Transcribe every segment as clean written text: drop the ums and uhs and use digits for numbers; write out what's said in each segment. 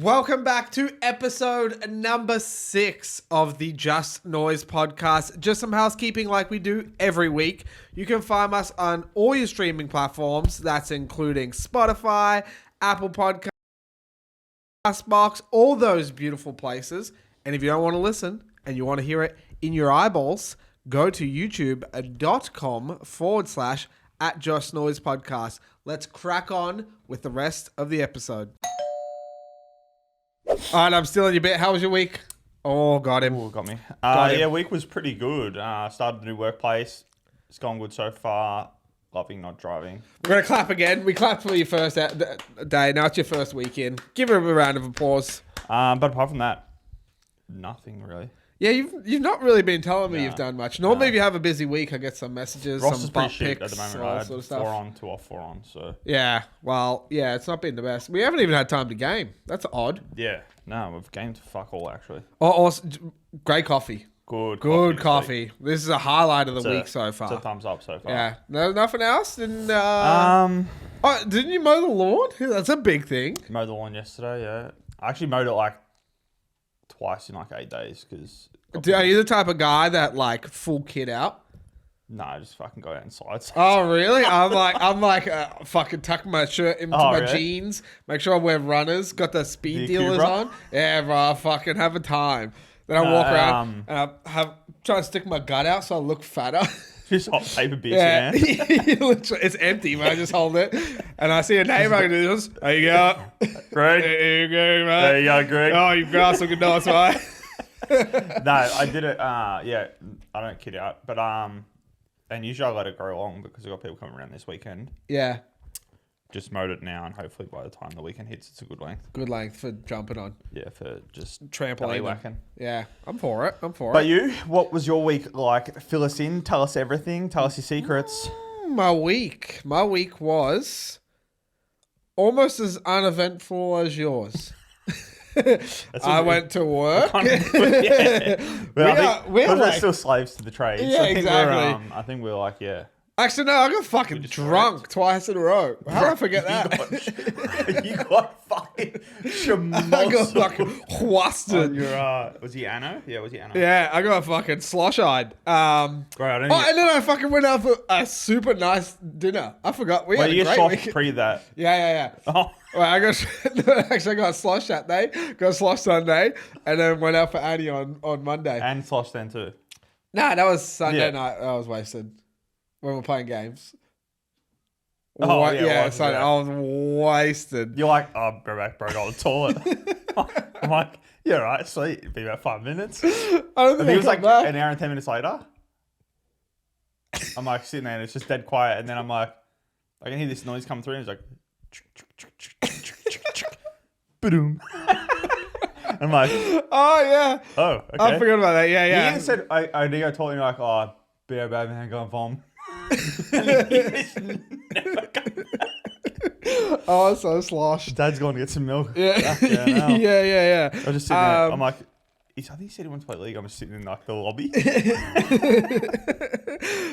Welcome back to episode number 6 of the Just Noise podcast. Just some housekeeping like we do every week. You can find us on all your streaming platforms. That's including Spotify, Apple Podcasts, Box, all those beautiful places. And if you don't want to listen and you want to hear it in your eyeballs, go to youtube.com/@justnoisepodcast. Let's crack on with the rest of the episode. All right, I'm still in your bit. How was your week? Oh, got him. Oh, got me. Got him. Yeah, week was pretty good. Started a new workplace. It's gone good so far. Loving not driving. We're going to clap again. We clapped for your first day. Now it's your first weekend. Give him a round of applause. But apart from that, nothing really. Yeah, you've not really been telling me you've done much. Normally, if you have a busy week, I get some messages, Ross some is butt pretty shit pics, at the moment, all right? sort of stuff. 4 on, 2 off, 4 on. So Yeah, well, yeah, it's not been the best. We haven't even had time to game. That's odd. yeah, no, we've gamed fuck all actually. Oh, great coffee. Good coffee. This is a highlight of the week so far. It's a thumbs up so far. Yeah, no, nothing else. Didn't didn't you mow the lawn? That's a big thing. Mowed the lawn yesterday. Yeah, I actually mowed it like twice in like 8 days because. Are you the type of guy that like full kit out? No, I just fucking go outside. Oh really? I'm like fucking tuck my shirt into my really? jeans. Make sure I wear runners. Got the speed The dealers Cobra? on. Yeah, bro. I fucking have a time. Then I walk around and I try to stick my gut out so I look fatter. Just hot paper beers, Yeah, yeah. literally, it's empty, but I just hold it. And I see a neighbor, I can do this. There you go. Greg. There you go, mate. There you go, Greg. Oh, you grass looking nice, mate. No, I did it. Yeah, I don't kid out, but and usually I let it grow long because I've got people coming around this weekend. Yeah. Just mowed it now, and hopefully by the time the weekend hits, it's a good length. Good length for jumping on. Yeah, for just Trampoline. whacking. Yeah, I'm for it. But you, what was your week like? Fill us in. Tell us everything. Tell us your secrets. My week was almost as uneventful as yours. I went to work. We're still slaves to the trades. Yeah, exactly. I think we're like, yeah. Actually, no, I got fucking drunk twice in a row. How did I forget that? You got fucking shamossed. I got fucking wasted. Was he Anno? Yeah, was he Anno? Yeah, I got fucking slosh-eyed. Right, and then I fucking went out for a super nice dinner. I forgot. We had a you great sloshed week. pre that. Yeah. Oh. Well, I got sloshed that day, got sloshed Sunday, and then went out for Annie on Monday. And slosh then too. Nah, that was Sunday Yeah. night. I was wasted when we were playing games. Oh, yeah, Sunday. yeah. I was wasted. You're like, oh, go back, bro, go to the toilet. I'm like, yeah, right, sweet. It'll be about 5 minutes. I don't think it was like back. an hour and 10 minutes later. I'm like sitting there and it's just dead quiet. And then I'm like, I can hear this noise come through and it's like, boom. I'm like, Oh, yeah. oh, okay. I forgot about that. Yeah. You even said, I think I told him like, oh, be a bad man, go and vom. Oh, so sloshed. Dad's going to get some milk. Yeah. Yeah. Yeah. I was just sitting there. I'm like, I think he said he wants to play league. I'm just sitting in like the lobby.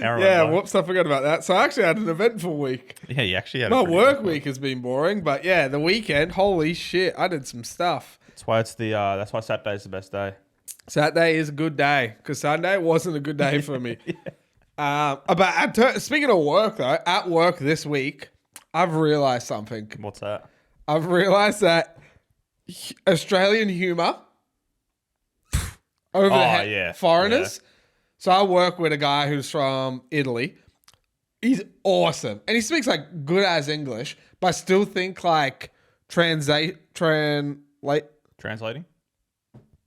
Yeah, whoops, I forgot about that. So I actually had an eventful week. Yeah, you actually had My a pretty work good week has been boring, but yeah, the weekend, holy shit, I did some stuff. That's why that's why Saturday's the best day. Saturday is a good day because Sunday wasn't a good day for me. Speaking of work though, at work this week, I've realized something. What's that? I've realized that Australian humor over foreigners. Yeah. So I work with a guy who's from Italy. He's awesome. And he speaks like good as English, but I still think like translating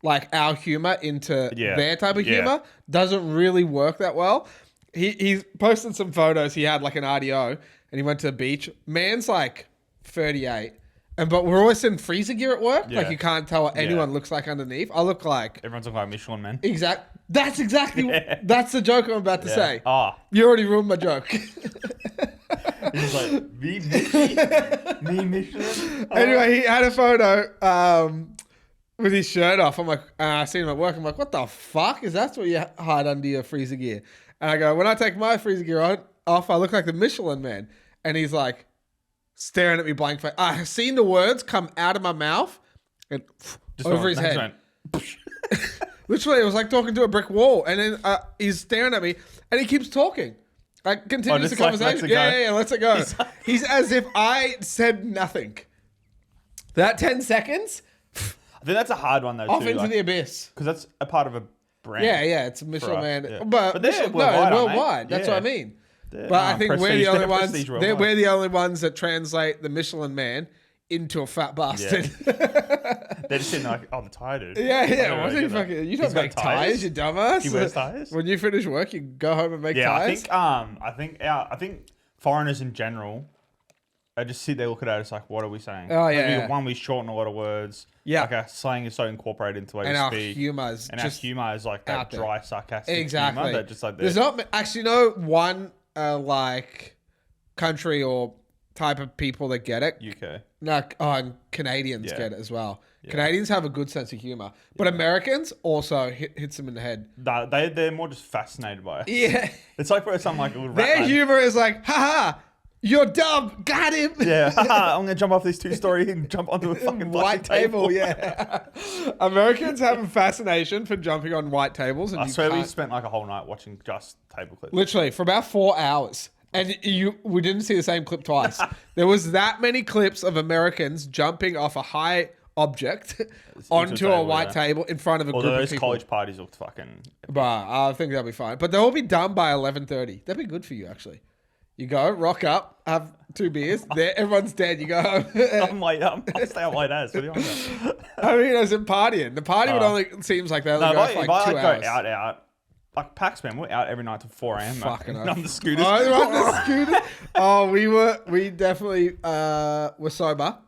like our humor into their type of humor doesn't really work that well. He posted some photos. He had like an RDO and he went to the beach. Man's like 38. But we're always in freezer gear at work. Yeah. Like you can't tell what anyone looks like underneath. I look like... Everyone's looking like Michelin man. That's exactly... That's the joke I'm about to say. Oh. You already ruined my joke. He's like, me Michelin? Oh. Anyway, he had a photo with his shirt off. I'm like, I seen him at work. I'm like, what the fuck? Is that what you hide under your freezer gear? And I go, when I take my freezer gear off, I look like the Michelin man. And he's like, staring at me blank face. I have seen the words come out of my mouth and Just over his head. Literally, it was like talking to a brick wall. And then he's staring at me, and he keeps talking. Like, continues the conversation. Yeah, lets it go. He's as if I said nothing. That 10 seconds, I think that's a hard one, though, off too. into the abyss. Because that's a part of a brand. Yeah, it's Michelin Man. Yeah. But they're worldwide. That's what I mean. But I think we're the only ones. We're the only ones that translate the Michelin Man into a fat bastard. Yeah. They're just sitting like, the tire dude. Yeah. What's he fucking? You don't make tires, you dumbass. He wears tires. When you finish work, you go home and make tires. I think foreigners in general, I just sit there, look at it, it's like, what are we saying? Oh yeah. One, we shorten a lot of words. Yeah. Like our slang is so incorporated into the way and we our speak. Humors. And our humor is like that dry, sarcastic exactly. humor that just like there's not actually one like country or type of people that get it. UK. No, and Canadians get it as well. Yeah. Canadians have a good sense of humor, but Americans also hits them in the head. No, they're more just fascinated by it. Yeah, it's like where some like little their humor is like, haha, you're dumb, got him. Yeah, I'm gonna jump off this 2-story and jump onto a fucking white table. Yeah, Americans have a fascination for jumping on white tables. And I swear we spent like a whole night watching just table clips. Literally for about 4 hours. And we didn't see the same clip twice. There was that many clips of Americans jumping off a high object onto a white table in front of a group of those people. college parties looked fucking... But I think that'll be fine. But they'll all be done by 11:30. That'd be good for you, actually. You go, rock up, have 2 beers. Everyone's dead. You go home. I'll stay up late as. What do you want? I mean, as in partying. The party would only... Seems like they only go for like 2 hours. Go out. Like Pax, man, we're out every night till 4 a.m. Fucking on the scooters. On the scooters. We definitely were sober.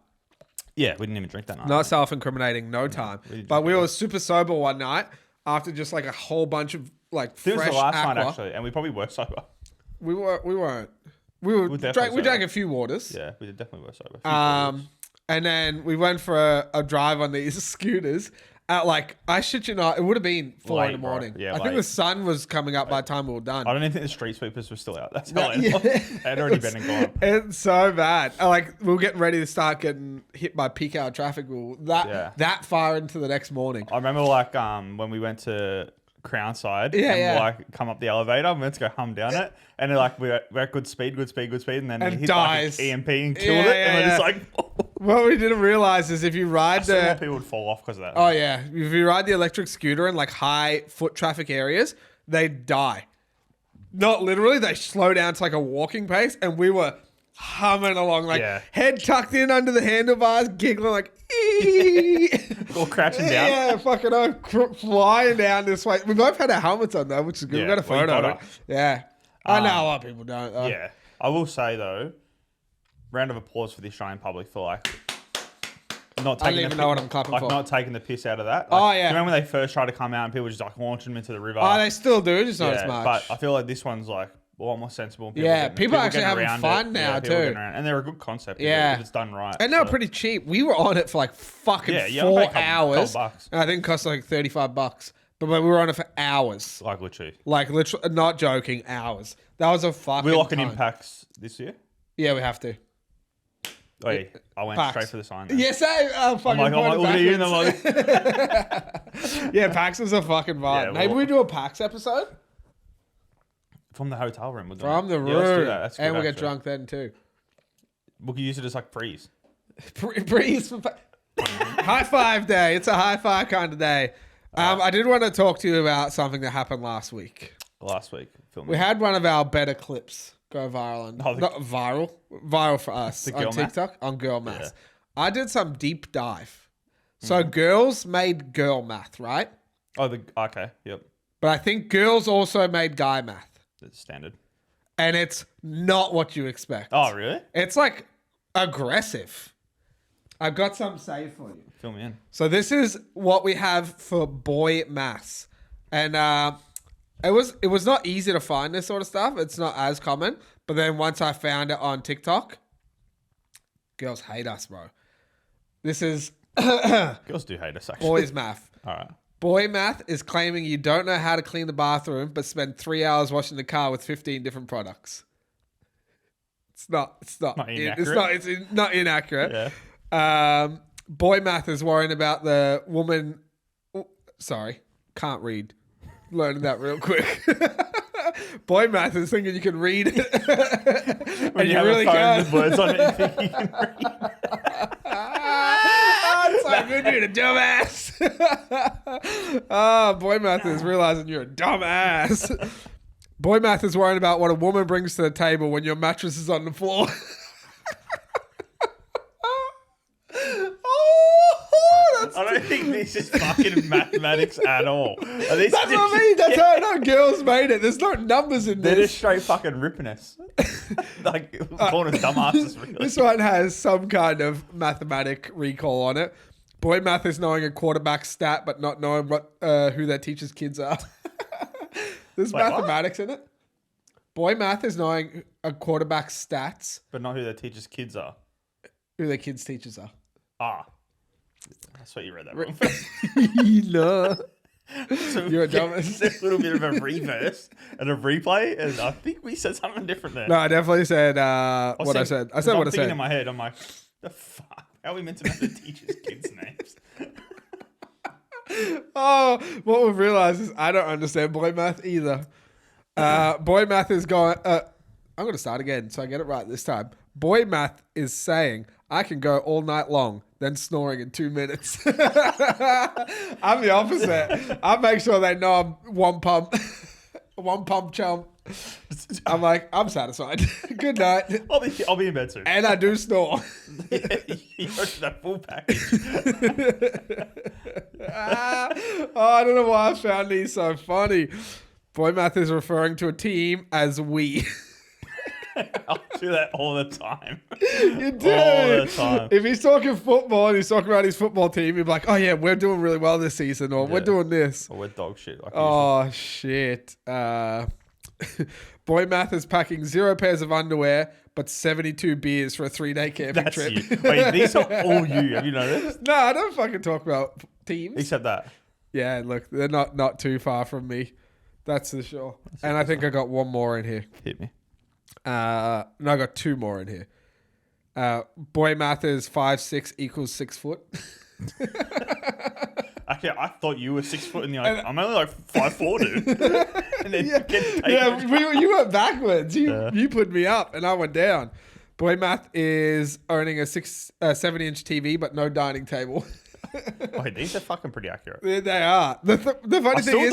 Yeah, we didn't even drink that night. Not self-incriminating, no time. But we were super sober one night after just like a whole bunch of like fresh This was the last aqua. night actually, and we probably were sober. We weren't. We drank a few waters. Yeah, we definitely were sober. And then we went for a drive on these scooters. At like, I shit you not, it would have been 4 in the morning. Yeah, I think the sun was coming up by the time we were done. I don't even think the street sweepers were still out. That's how they had already been and gone. It's so bad. Like, we were getting ready to start getting hit by peak hour traffic. That far into the next morning. I remember like when we went to Crownside and we like come up the elevator and we went to go hum down it. And then like we're at good speed. And then it hit dies. like EMP and killed it. And we're just like... What we didn't realize is if you ride more people would fall off because of that. Oh yeah, if you ride the electric scooter in like high foot traffic areas, they die. Not literally, they slow down to like a walking pace, and we were humming along, like head tucked in under the handlebars, giggling like, all crouching down. Yeah, fucking flying down this way. We both had our helmets on though, which is good. We got a photo of it. Yeah, I know a lot of people don't. Though. Yeah, I will say though. Round of applause for the Australian public for like not taking. I don't even know what I'm clapping for. Not taking the piss out of that. Like, do you remember when they first tried to come out and people just like launching them into the river? Oh, they still do, just not as much. But I feel like this one's like a lot more sensible. People actually having fun now too, and they're a good concept. If it's done right, and they're pretty cheap. We were on it for like fucking 4 hours. And I think it cost like $35, but we were on it for hours. Like literally, not joking, hours. That was a fucking. We're locking in PAX this year. Yeah, we have to. Wait, I went straight for the sign. Then. Yes, I'm fucking. I'm like, yeah, PAX is a fucking vibe. Yeah, maybe we do a PAX episode from the hotel room. From the room, let's do that. That's good, and we'll get drunk then too. We could use it as like breeze. Breeze. High five day. It's a high five kind of day. I did want to talk to you about something that happened last week. We had one of our better clips go viral. Not viral for us on TikTok, on girl math. Yeah. I did some deep dive. So girls made girl math, right? Okay, yep. But I think girls also made guy math. That's standard. And it's not what you expect. Oh, really? It's like aggressive. I've got some saved for you. Fill me in. So this is what we have for boy maths. And it was not easy to find this sort of stuff. It's not as common. But then once I found it on TikTok, girls hate us, bro. This is... Girls do hate us, actually. Boys math. All right. Boy math is claiming you don't know how to clean the bathroom, but spend 3 hours washing the car with 15 different products. It's not inaccurate. Boy math is worrying about the woman. Sorry, can't read. Learning that real quick. Boy math is thinking you can read it. When and you have really a phone can't. with words on it, you think you can read. It's like, good, you're a dumbass. Boy math is realizing you're a dumbass. Boy math is worrying about what a woman brings to the table when your mattress is on the floor. I don't think this is fucking mathematics at all. That's what I mean. That's how I know girls made it. There's no numbers in They're this. just straight fucking ripping us. Like, calling us dumbasses, really. This one has some kind of mathematic recall on it. Boy math is knowing a quarterback stat, but not knowing what who their teacher's kids are. There's mathematics in it. Boy math is knowing a quarterback's stats, But not who their teacher's kids are. who their kids' teachers are. Ah. That's what you read that wrong. No. So You're a dumbass. a little bit of a reverse and a replay, and I think we said something different there. No, I definitely said what I said. I said what I said. In my head, I'm like, the fuck? How are we meant to know the teachers' kids' names? Oh, what we've realized is I don't understand boy math either. Boy math is going... I'm going to start again so I get it right this time. Boy math is saying, I can go all night long, then snoring in 2 minutes. I'm the opposite. I make sure they know I'm one pump chump. I'm like, I'm satisfied. Good night. I'll be in bed soon. And I do snore. Yeah, you go to that full package. I don't know why I found these so funny. Boy math is referring to a team as we. I'll do that all the time. You do. All the time. If he's talking football and he's talking about his football team, he'd be like, oh yeah, we're doing really well this season, or we're doing this. Or we're dog shit. Like Oh, shit. Boy math is packing 0 pairs of underwear, but 72 beers for a 3-day camping That's trip. you. Wait, these are all you. Have you noticed? No, I don't fucking talk about teams. Except that. Yeah, look, they're not too far from me. That's for sure. And I think I got one more in here. Hit me. No, I got 2 more in here. Boy math is 5'6" equals 6 foot. Actually, I thought you were 6 foot, and you're like, I'm only like 5'4", dude. And then You went backwards. You put me up, and I went down. Boy math is owning a 7-inch TV, but no dining table. Wait, these are fucking pretty accurate. They are. The funny thing is,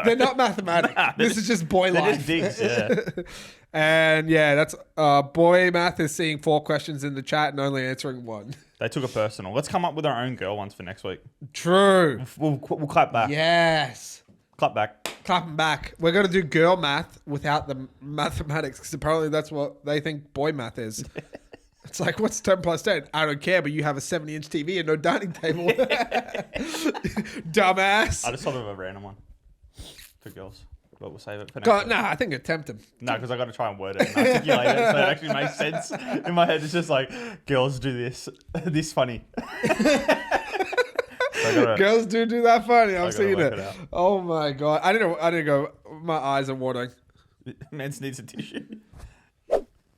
they're not mathematics. This is just boy life. They're just digs, yeah. And yeah, that's boy math is seeing 4 questions in the chat and only answering 1. They took it personal. Let's come up with our own girl ones for next week. True. We'll clap back. Yes. Clap back. Clapping back. We're going to do girl math without the mathematics, because apparently that's what they think boy math is. It's like, what's 10 plus 10? I don't care, but you have a 70-inch TV and no dining table. Dumbass. I just thought of a random one for girls, but we'll save it for next week. No, I think attempt them. No, because I got to try and word it and articulate it so it actually makes sense. In my head, it's just like, girls do this funny. Girls do that funny. I've seen it it. out. Oh my God. I didn't go. My eyes are watering. Men's needs a tissue.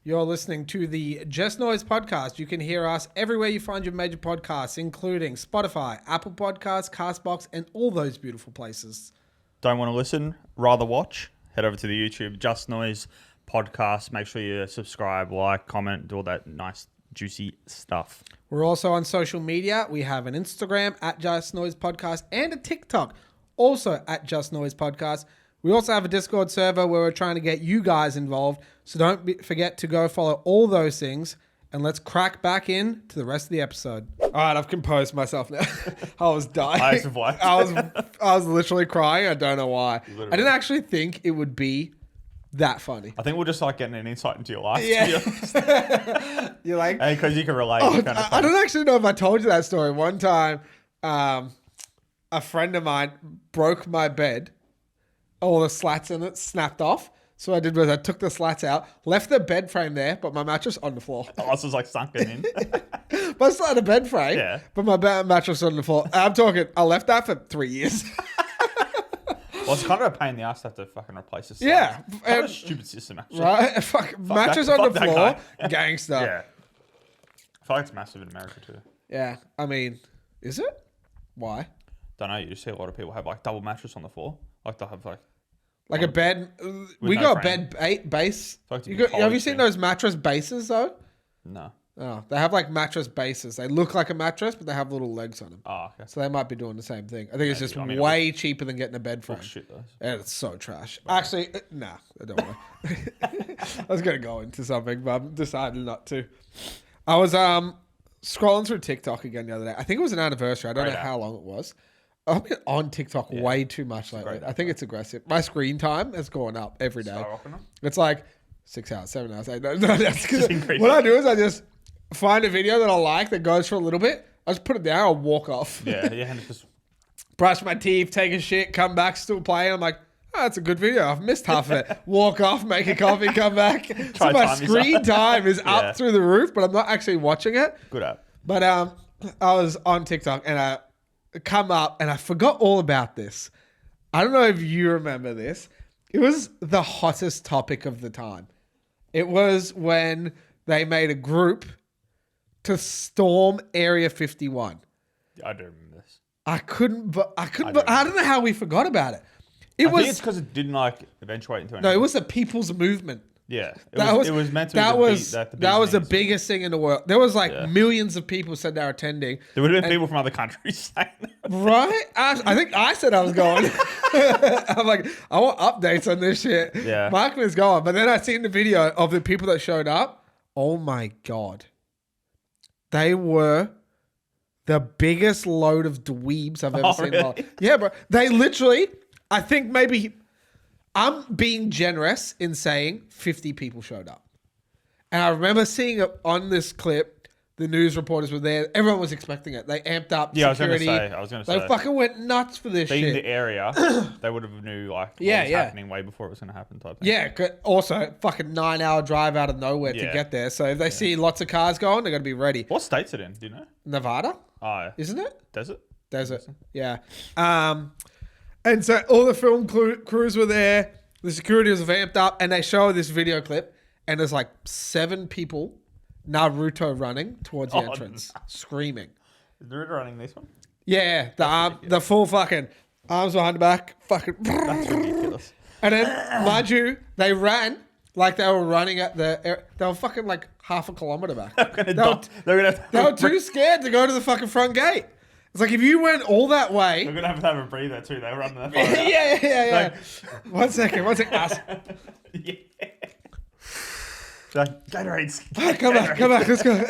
You're listening to the Just Noise podcast. You can hear us everywhere you find your major podcasts, including Spotify, Apple Podcasts, Castbox, and all those beautiful places. Don't want to listen? Rather watch? Head over to the YouTube Just Noise podcast. Make sure you subscribe, like, comment, do all that nice, juicy stuff. We're also on social media. We have an Instagram at Just Noise Podcast and a TikTok also at Just Noise Podcast. We also have a Discord server where we're trying to get you guys involved. So don't forget to go follow all those things. And let's crack back in to the rest of the episode. All right, I've composed myself now. I was dying. I was literally crying. I don't know why. Literally. I didn't actually think it would be that funny. I think we're just like getting an insight into your life. Yeah. You're like... Because you can relate. I don't actually know if I told you that story. One time, a friend of mine broke my bed. All the slats in it snapped off. So what I did was I took the slats out, left the bed frame there, but my mattress on the floor. Oh, this was like sunken in. But I still had a bed frame, but my mattress on the floor. I'm talking, I left that for 3 years. Well, it's kind of a pain in the ass to have to fucking replace this. Yeah. Kind of a stupid system, actually. Right? Fuck mattress on the floor, gangster. Yeah. I feel like it's massive in America too. Yeah. I mean, is it? Why? Don't know. You just see a lot of people have like double mattress on the floor. Like they'll have Like a bed. We no got frame. a bed base. like to You be got, have you polished seen in. those mattress bases though? No. Oh, they have like mattress bases. They look like a mattress, but they have little legs on them. Oh, okay. So they might be doing the same thing. I think it's Maybe. just I mean, way cheaper than getting a bed frame. Shit those. And it's so trash. Actually, nah, I don't want to. I was going to go into something, but I'm decided not to. I was scrolling through TikTok again the other day. I think it was an anniversary. I don't know how long it was. I've been on TikTok way too much lately. I think it's aggressive. My screen time has gone up every day. It's like 6 hours, 7 hours, 8 hours. No, that's because what I do is I just find a video that I like that goes for a little bit. I just put it down. I'll walk off. Yeah, and it's just Brush my teeth, take a shit, come back, still playing. I'm like, oh, that's a good video. I've missed half of it. Walk off, make a coffee, come back. So my screen time is up through the roof, but I'm not actually watching it. good app. But I was on TikTok and I come up and I forgot all about this. I don't know if you remember this. It was the hottest topic of the time. It was when they made a group to storm Area 51. I do remember this. I don't know how we forgot about it. I think it's because it didn't like eventuate into anything. No, it was the people's movement. Yeah, It was meant to that be was the things. biggest thing in the world. There was like millions of people said they were attending. There would have been people from other countries saying that. Right? I think I said I was going. I'm like, I want updates on this shit. Yeah. Markman's going. But then I seen the video of the people that showed up. Oh my God. They were the biggest load of dweebs I've ever seen. Really? Yeah, bro. They literally, I think maybe, I'm being generous in saying 50 people showed up. And I remember seeing it on this clip. The news reporters were there. Everyone was expecting it. They amped up security. I was going to say. They fucking went nuts for this Being shit. the area, they would have knew like what was happening way before it was going to happen type thing. Yeah, also fucking 9-hour drive out of nowhere to get there. So if they see lots of cars going, they're going to be ready. What state's it in? Do you know? Nevada? Oh, yeah. Isn't it? Desert? Yeah. And so all the film crews were there. The security was vamped up, and they show this video clip, and there's like 7 people Naruto running towards the entrance, screaming. Is Naruto running this one? Yeah, the full fucking arms behind the back, fucking. That's ridiculous. And then, mind you, they ran like they were running at the. They were fucking like half a kilometer back. They were too scared to go to the fucking front gate. It's like if you went all that way. They're gonna have a breather too. They were running that far. Yeah. One second. Yeah. Like, Gatorades. Come back. Let's go.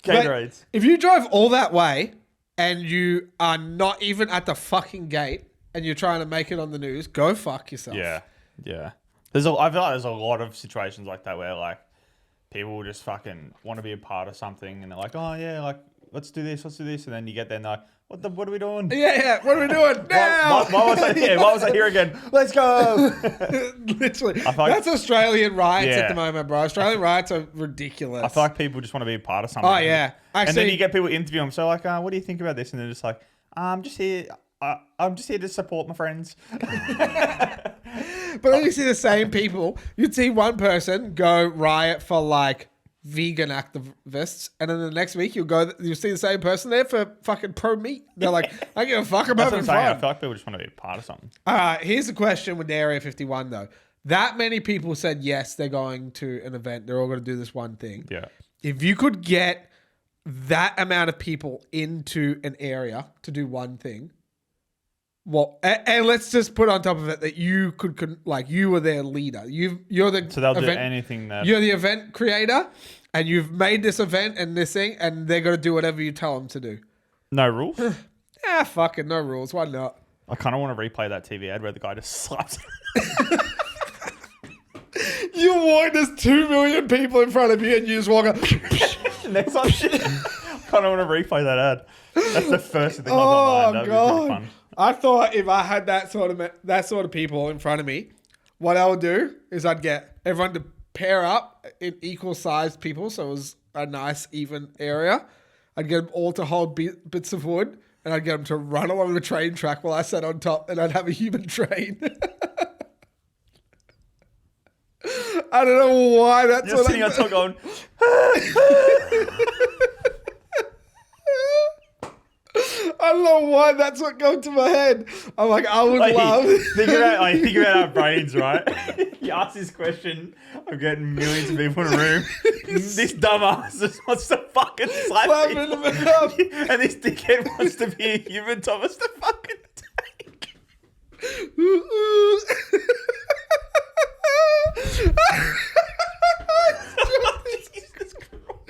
Gatorades. If you drive all that way and you are not even at the fucking gate and you're trying to make it on the news, go fuck yourself. Yeah. I feel like there's a lot of situations like that where like people will just fucking want to be a part of something and they're like, oh yeah, like let's do this, and then you get there and they're like, what are we doing? Yeah. What are we doing now? Why was I here again? Let's go. Literally. That's Australian riots at the moment, bro. Australian riots are ridiculous. I feel like people just want to be a part of something. Oh, yeah. Actually, and then you get people interview them. So like, what do you think about this? And they're just like, I'm just here to support my friends. But then you see the same people. You'd see one person go riot for like vegan activists, and then the next week you'll see the same person there for fucking pro meat. They're like, I give a fuck about having fun. I feel like people just want to be a part of something. Here's the question with the Area 51 though. That many people said yes, they're going to an event. They're all going to do this one thing. Yeah. If you could get that amount of people into an area to do one thing, well, and let's just put on top of it that you could like you were their leader. You're the so they'll do anything that you're the event creator, and you've made this event and this thing, and they're gonna do whatever you tell them to do. No rules. Fuck it, no rules. Why not? I kind of want to replay that TV ad where the guy just slaps. You walk, there's 2 million people in front of you, and you just walk up. Next one. I kind of want to replay that ad. That's the first thing. Oh That'd God. be pretty fun. I thought if I had that sort of people in front of me, what I would do is I'd get everyone to pair up in equal sized people, so it was a nice even area. I'd get them all to hold bits of wood, and I'd get them to run along the train track while I sat on top, and I'd have a human train. I don't know why that's You're sitting on top going. I don't know why that's what goes to my head. I'm like, I would love. Think about our brains, right? You ask this question, I'm getting millions of people in a room. This dumbass just wants to fucking slap in the people. mouth. And this dickhead wants to be a human Thomas to fucking take.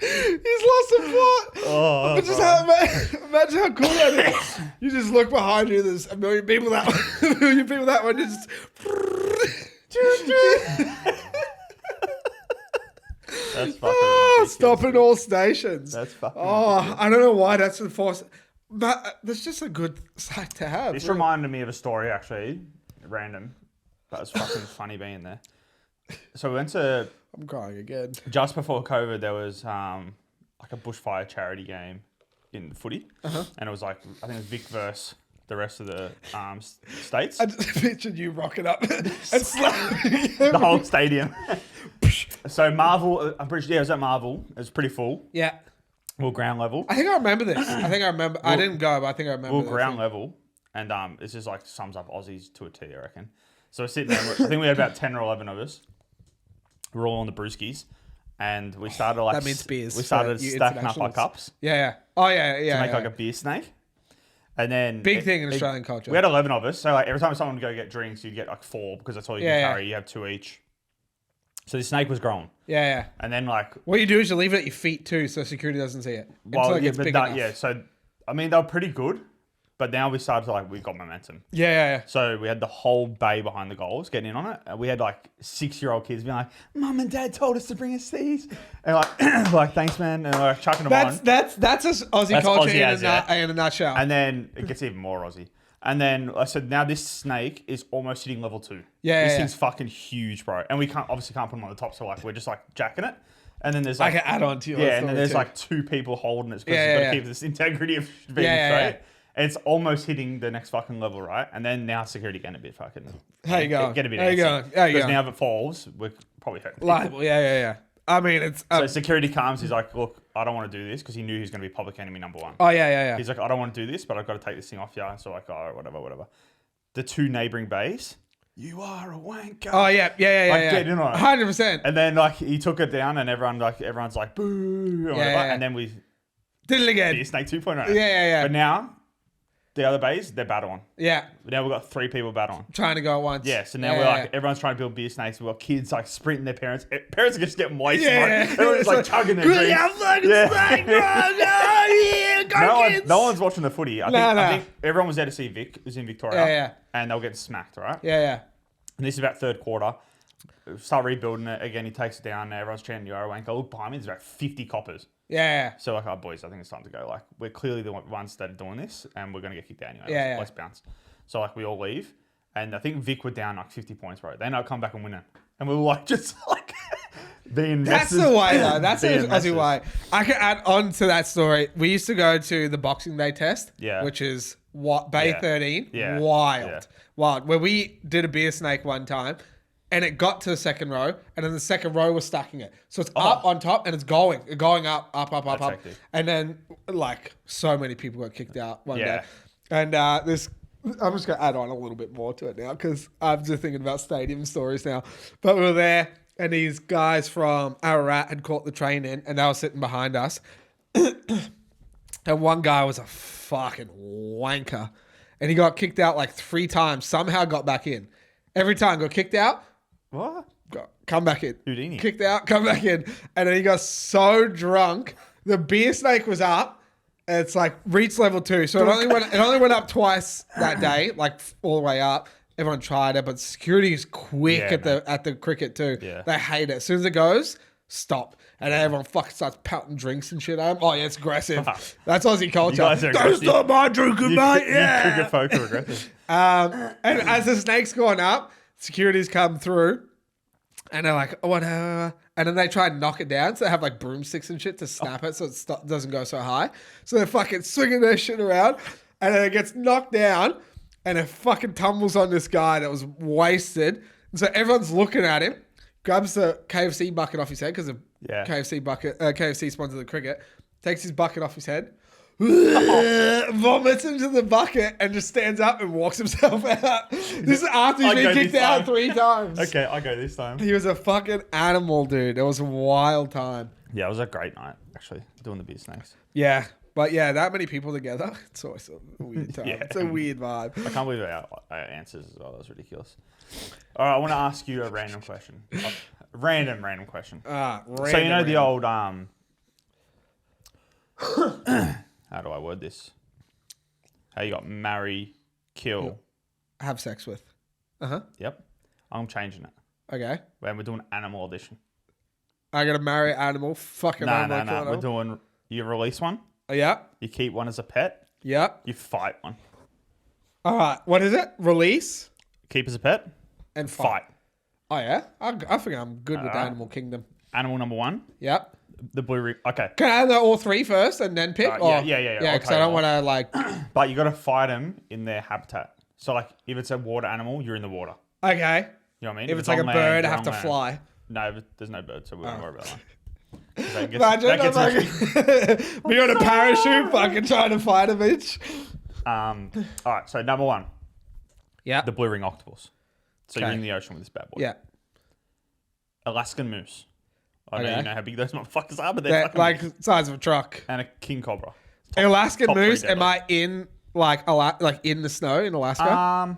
He's lost some plot. Oh, Imagine how cool that is. You just look behind you. There's a million people that one. A million people that one. You just. That's fucking stopping all stations. That's fucking I don't know why that's enforced. But that's just a good sight to have. This reminded me of a story, actually. Random. But it was fucking funny being there. So we went to... I'm crying again. Just before COVID, there was like a bushfire charity game in footy. Uh-huh. And it was like, I think it was Vic versus the rest of the states. I just pictured you rocking up and slapping The whole stadium. So Marvel, I'm pretty sure, yeah, it was at Marvel. It was pretty full. Yeah. All ground level. I think I remember this. I didn't go, but I think I remember All this. ground level. And it's just like sums up Aussies to a T, I reckon. So we're sitting there. I think we had about 10 or 11 of us. We're all on the brewskis. And we started like... That means beers. We started You stacking up our internationals. cups Yeah. Oh, yeah. to make like a beer snake. And then... Big thing in Australian culture. We had 11 of us. So like every time someone would go get drinks, you'd get like 4 because that's all you can carry. You have 2 each. So the snake was growing. Yeah. And then like... What you do is you leave it at your feet too so security doesn't see it. Until it gets big enough. Yeah, so... I mean, they were pretty good. But now we started to like, we got momentum. Yeah. So we had the whole bay behind the goals getting in on it. We had like 6-year-old kids being like, Mum and Dad told us to bring us these. And like thanks, man. And like chucking them on. That's Aussie culture Aussie in a nutshell. And then it gets even more Aussie. And then I said, now this snake is almost hitting level 2. This thing's fucking huge, bro. And we can't put them on the top. So like, we're just like jacking it. And then there's like... I can add on to your Yeah, and then there's like 2 people holding it because you've got to keep this integrity of being straight. It's almost hitting the next fucking level, right? And then now security getting a bit fucking... How you going? Get a bit How you going? How you Because going? now if it falls, we're probably hurting people. Liable. Yeah. I mean, it's... So security comes, he's like, look, I don't want to do this because he knew he was going to be public enemy number 1. Oh, yeah. He's like, I don't want to do this, but I've got to take this thing off you. So like, oh, whatever. The 2 neighbouring bays, you are a wanker. Oh, yeah. Like, get in on it. 100%. And then like, he took it down and everyone's like, boo. Or whatever. And then we... Did it again. Snake 2.0. Yeah. But now... The other bays, they're battle on. Yeah. Now we've got 3 people battle on. Trying to go at once. Yeah, so now we're like, everyone's trying to build beer snakes. We've got kids like sprinting their parents. Parents are just getting wasted. Yeah. Everyone's like chugging their drinks. Snake, bro. No one's watching the footy. I think everyone was there to see Vic. It was in Victoria. Yeah. And they were getting smacked, right? Yeah. And this is about third quarter. Start rebuilding it. Again, he takes it down. Everyone's chanting, you are a wanker. Look behind me, there's about 50 coppers. Yeah. So like, oh boys, I think it's time to go. Like, we're clearly the ones that are doing this, and we're gonna get kicked out anyway. Yeah. Let's bounce. So like, we all leave, and I think Vic were down like 50 points, bro. They ended up come back and winning, and we were like, just like being. That's messes. the way, though. That's the Being Aussie way. I can add on to that story. We used to go to the Boxing Day test, which is what Bay 13, wild, where we did a beer snake one time. And it got to the second row, and then the second row was stacking it. So it's up on top, and it's going up. Hectic. And then, like, so many people got kicked out one day. And I'm just going to add on a little bit more to it now, because I'm just thinking about stadium stories now. But we were there, and these guys from Ararat had caught the train in, and they were sitting behind us. And one guy was a fucking wanker. And he got kicked out like 3 times, somehow got back in. Every time got kicked out. What? Come back in. Houdini. Kicked out, come back in. And then he got so drunk, the beer snake was up. And it's like reached level 2. So it only went up twice that day, like all the way up. Everyone tried it, but security is quick at the cricket too. Yeah. They hate it. As soon as it goes, stop. And then everyone fucking starts pouting drinks and shit at him. Oh yeah, it's aggressive. That's Aussie culture. You guys are Don't aggressive. stop my drinking, mate. Yeah. You cricket folk are aggressive. And as the snake's going up, security's come through, and they're like, oh, whatever. And then they try and knock it down, so they have like broomsticks and shit to snap it so it doesn't go so high. So they're fucking swinging their shit around, and then it gets knocked down, and it fucking tumbles on this guy that was wasted. And so everyone's looking at him, grabs the KFC bucket off his head, because KFC sponsored the cricket, takes his bucket off his head, vomits into the bucket and just stands up and walks himself out. This is after he's been kicked out 3 times. Okay, I go this time. He was a fucking animal, dude. It was a wild time. Yeah, it was a great night, actually, doing the beer snakes. Yeah. But yeah, that many people together, it's always a weird time. Yeah. It's a weird vibe. I can't believe our answers as well. That was ridiculous. All right, I want to ask you a random question. Random question. So you know the old how do I word this? How you got marry, kill. Have sex with. Uh-huh. Yep. I'm changing it. Okay. When we're doing animal audition. I gotta marry animal. Fucking No. animal. We're doing, you release one. Yeah. You keep one as a pet. Yeah. You fight one. All right. What is it? Release Keep as a pet. and fight. Oh yeah. I think I'm good with the Alright. animal kingdom. Animal number 1. Yep. The blue ring. Okay. Can I have all 3 first and then pick? Yeah. Yeah, because Okay, I don't well. want to like. But you got to fight them in their habitat. So like if it's a water animal, you're in the water. Okay. You know what I mean? If it's like a on land, bird, I you're have on to land. fly. No, but there's no bird, so we won't worry about that. That Imagine gets like, be on a parachute, fucking trying to fight a bitch. all right, so number 1, Yeah. the blue ring octopus. So you're Okay. in the ocean with this bad boy. Yeah. Alaskan moose. I know Okay. you know how big those motherfuckers are, but they're They're fucking like big. size of a truck. And a king cobra. Alaskan top 3 moose. Am deadly. I in like in the snow in Alaska?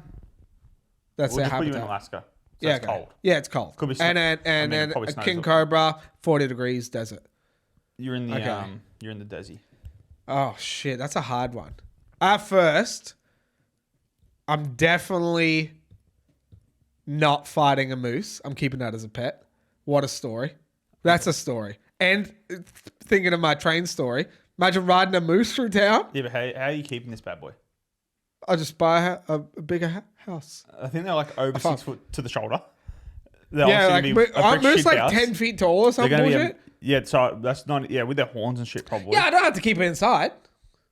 That's We'll their just put you in habitat. Alaska. So Yeah, it's okay. cold. Yeah, it's cold. Could be snow- and then I mean, it probably a snows king up. cobra, 40 degrees desert. You're in the Okay. you're in the desi. Oh shit, that's a hard one. At first, I'm definitely not fighting a moose. I'm keeping that as a pet. What a story. That's a story. And thinking of my train story, imagine riding a moose through town. Yeah, but how are you keeping this bad boy? I'll just buy a bigger house. I think they're like over thought- 6 foot to the shoulder. They're Yeah, obviously like gonna be a brick moose shit like house. 10 feet tall or They're something gonna be bullshit. yeah, so that's not with their horns and shit probably. Yeah, I don't have to keep it inside.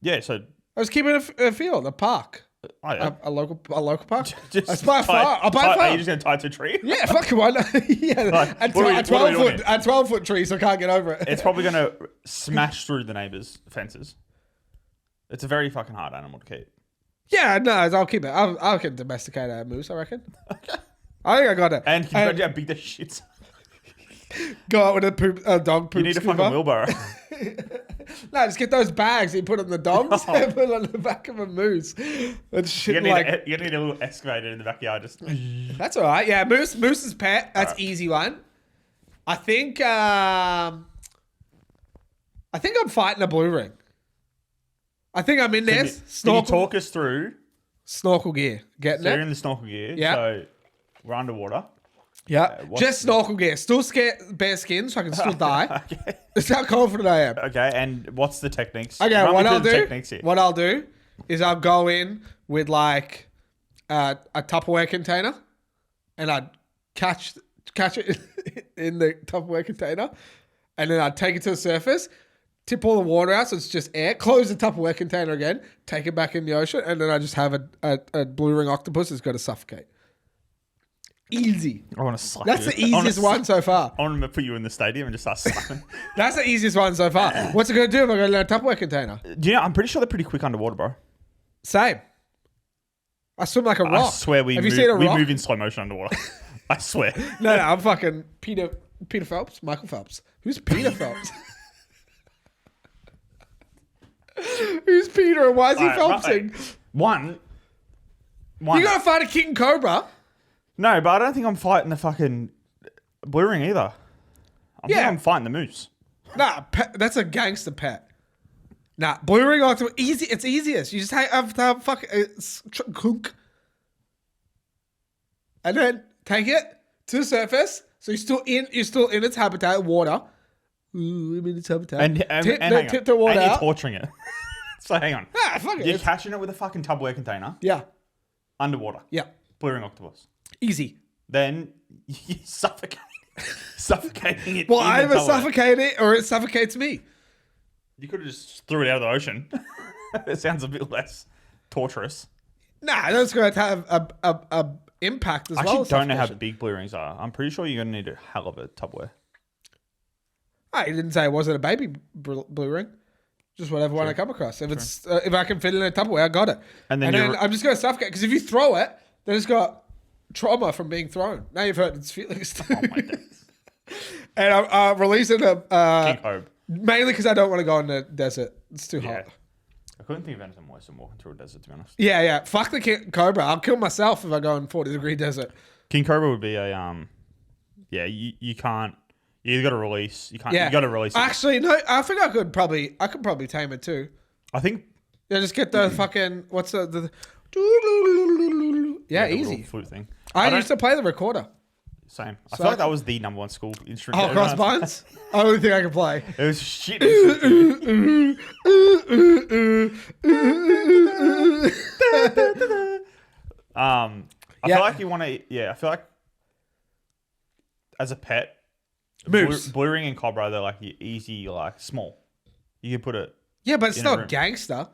Yeah, so I just keep it in a field, a park. oh yeah. A local park. Just I buy a tie- farm. I'll buy a tie- Are farm. you just gonna tie it to a tree? Yeah, fucking why not? Yeah, Like, a what are we 12 doing foot, here? a 12-foot tree, so I can't get over it. It's probably gonna smash through the neighbours' fences. It's a very fucking hard animal to keep. Yeah, no, I'll keep it. I can domesticate a moose, I reckon. I think I got it. And can you imagine how big the shit's? Go out with a dog poop You need a scooper. fucking wheelbarrow. No, just get those bags you put on the dogs Oh. and put on the back of a moose. That's shit You're like... gonna need a little excavator in the backyard. Just That's all right. Yeah, moose's pet. That's easy one. I think I'm fighting a blue ring. I think I'm in there. Can you Snorkel, talk us through? snorkel gear. Getting So you're it? in the snorkel gear. Yeah. So we're underwater. Yeah. what's Just snorkel gear. Still scared bare skin, so I can still die. Okay. That's how confident I am. Okay. And what's the techniques? Okay, Run me what through I'll the do? techniques here. What I'll do is I'll go in with like a Tupperware container, and I'd catch it in the Tupperware container, and then I'd take it to the surface, tip all the water out so it's just air, close the Tupperware container again, take it back in the ocean, and then I just have a blue ring octopus that's got to suffocate. Easy. I want to slap That's you. the easiest one so far. I want to put you in the stadium and just start slapping. That's the easiest one so far. What's it going to do if I go in a Tupperware container? Do you know? I'm pretty sure they're pretty quick underwater, bro. Same. I swim like a rock. I swear we Have move, you seen a we rock? move in slow motion underwater. I swear. No, I'm fucking Peter Phelps, Michael Phelps. Who's Peter Phelps? Who's Peter and why is he Alright, Phelpsing? One. You gotta fight a king cobra. No, but I don't think I'm fighting the fucking blue ring either. I'm fighting the moose. Nah, that's a gangster pet. Nah, blue ring octopus, easy. It's easiest. You just have to have kunk, and then take it to the surface. So you're still in its habitat, water. Ooh, I'm in its habitat. And hang on. tip the water and you're out. torturing it. So hang on. Ah, fuck it. You're catching it with a fucking Tupperware container Yeah, underwater. yeah, Blue ring octopus. easy. Then you suffocating it. Well, in I the either Tupperware. suffocate it or it suffocates me. You could have just threw it out of the ocean. It sounds a bit less torturous. Nah, that's going to have a impact as I well. actually as don't know how suffocation. big blue rings are. I'm pretty sure you're going to need a hell of a Tupperware. Oh, you didn't say it wasn't a baby blue ring. Just whatever one I come across. If it's if I can fit it in a Tupperware, I got it. And And then then I'm just going to suffocate. Because if you throw it, then it's got trauma from being thrown. Now you've hurt its feelings too. Oh my days. And I'm releasing a... King Cobra. mainly because I don't want to go in the desert. It's too hot. I couldn't think of anything worse than walking through a desert, to be honest. Yeah. Fuck the Cobra. I'll kill myself if I go in 40-degree desert. King Cobra would be a you can't. You either got to release. You can't. Yeah. You got to release. It. Actually, no. I think I could probably tame it too. I think. Yeah, just get the fucking what's the yeah, the easy. little flute thing. I used to play the recorder. Same. I So feel like that was the number one school instrument. Oh, crossbones. Only thing I can play. It was shit. I feel like you want to. Yeah, I feel like as a pet, Moose. blue ring and cobra, they're like easy, like small. You can put it. Yeah, but it's in a not room. gangster.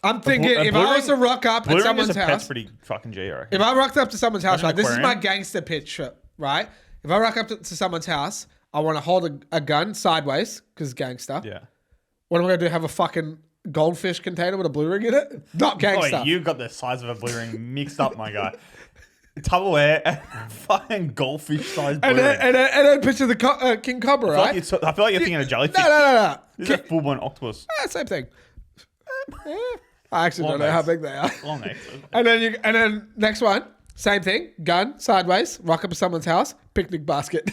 I'm thinking a if blue I was to ring- rock up Blue at ring someone's as a pet's house, pretty fucking G, I reckon. if I rocked up to someone's house, Imagine right, this is my aquarium. gangster pitch, right? If I rock up to someone's house, I want to hold a gun sideways because gangster. Yeah. What am I going to do? Have a fucking goldfish container with a blue ring in it? Not gangster. Oh, you got the size of a blue ring mixed up, my guy. Tupperware and fucking goldfish sized blue and ring. then picture the King Cobra, right? I feel like you're thinking of jellyfish. No. This is a full blown octopus. Same thing. I actually Long don't know how legs. big they are. Long neck. And then next one, same thing. Gun sideways. Rock up to someone's house. Picnic basket.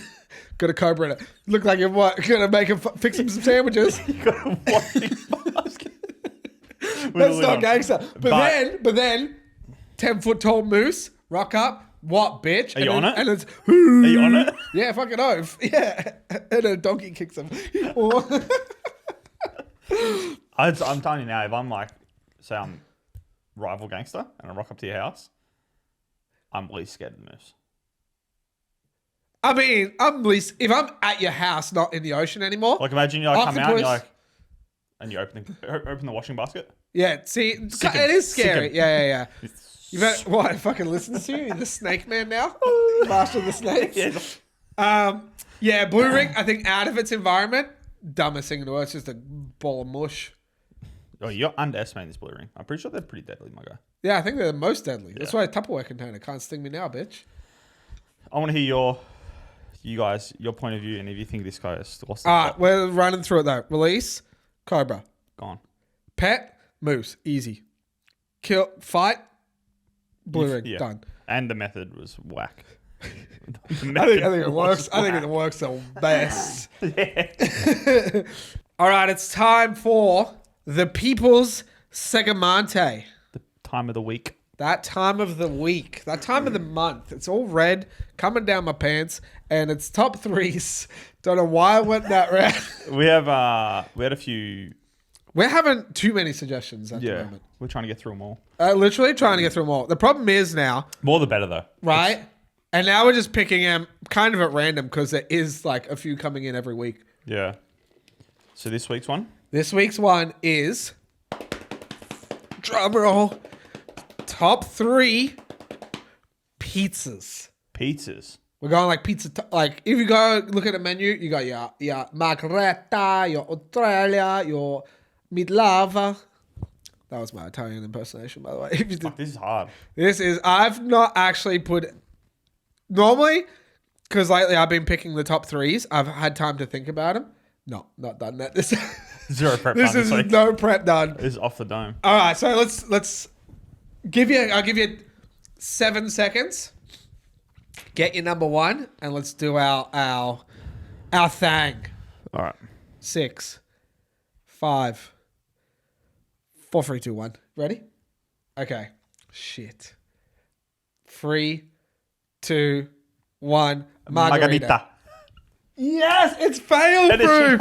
Got a cobra in it. Look like you're what? Gonna make him fix him some sandwiches. You got a washing basket. That's not gangster. But then, 10-foot tall moose. Rock up. What bitch? Are you on it? And it's Are you on it? yeah, fucking oath. Yeah, and a donkey kicks him. I'm telling you now, if I'm like, say I'm rival gangster and I rock up to your house, I'm least scared of the moose. I mean, if I'm at your house, not in the ocean anymore. Like imagine you like come out and you're Octopus. like, and you open the washing basket. Yeah, see, it is scary. Yeah. You better, what, fucking listen to you? You're the snake man now? Master of the snakes? Yeah. Blue ring, I think out of its environment, dumbest thing in the world. It's just a ball of mush. Oh, you're underestimating this blue ring. I'm pretty sure they're pretty deadly, my guy. Yeah, I think they're the most deadly. That's why a Tupperware container can't sting me now, bitch. I want to hear your point of view, and if you think this guy has lost the All right, plot. we're running through it though. Release, cobra. Gone. Pet, moose, easy. Kill, fight, blue ring, Yeah. done. And the method was whack. I think it works. I think it works the best. Yeah. All right, it's time for the people's segmante. The time of the week. That time of the week, that time of the month. It's all red coming down my pants, and it's top threes. Don't know why I went that route. We had a few. We're having too many suggestions at the moment. We're trying to get through them all. Literally trying to get through them all. The problem is now, More the better, though. right? And now we're just picking them kind of at random because there is like a few coming in every week. Yeah. So this week's one? This week's one is, drum roll, top 3 pizzas. Pizzas. We're going like pizza, like if you go look at the menu, you got your margherita, your Australia, your midlava. That was my Italian impersonation, by the way. If you did, Fuck, this is hard. I've not actually put, normally, because lately I've been picking the top 3s, I've had time to think about them. No, not done that. This Zero prep this done is this week. no prep done. This is off the dome. All right, so let's give you. I'll give you 7 seconds. Get your number 1, and let's do our thing. All right. 6, 5, 4, 3, 2, 1. Ready? Okay. Shit. 3, 2, 1. Margarita. Yes, it's fail proof.